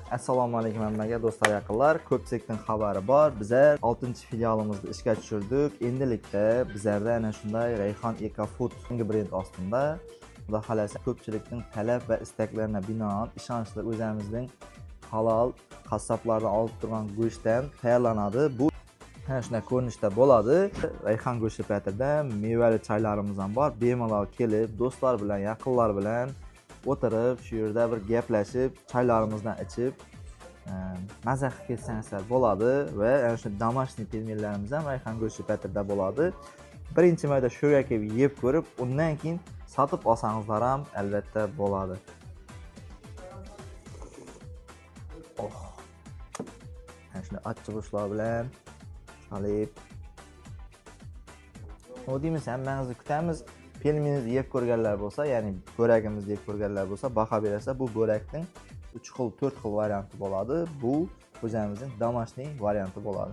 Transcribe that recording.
Assalomu alaykum hammaga do'stlar, yaqinlar. Ko'pchilikning xabari bor. Bizlar 6-filialimizni ishga tushirdik. Endilikda bizlarda ana shunday Rayhon Ecofood yangi brend ostida, xudo xolasa ko'pchilikning talab va istaklariga binoan ishonchli o'zimizning halol qassoblardan olib turgan go'shtdan tayyorlanadi. Bu ana shunday ko'rinishda bo'ladi. Rayhon go'shti patirda mevali choylarimiz ham bor. Bemalol kelib, do'stlar bilan, yaqinlar bilan o'tirib, shu yerda bir gaplashib, choylarimizdan ichib, maza qilib ketsangiz bo'ladi va ana shu домашний pelmenlarimiz ham Rayhon go'shti patirda bo'ladi. Birinchi marta shu yerga kelib yeb ko'rib, undan keyin sotib olsangizlar ham albatta bo'ladi. Ana shunday achchig'ishlar bilan olib o deymiz, hammangizni kutamiz. Pelmenimizni yeb ko'rganlar bo'lsa, ya'ni bo'ragimizni yeb ko'rganlar bo'lsa, baho berasa, bu bo'rakning 3 xil, 4 xil varianti bo'ladi. Bu o'zimizning домашний varianti bo'ladi.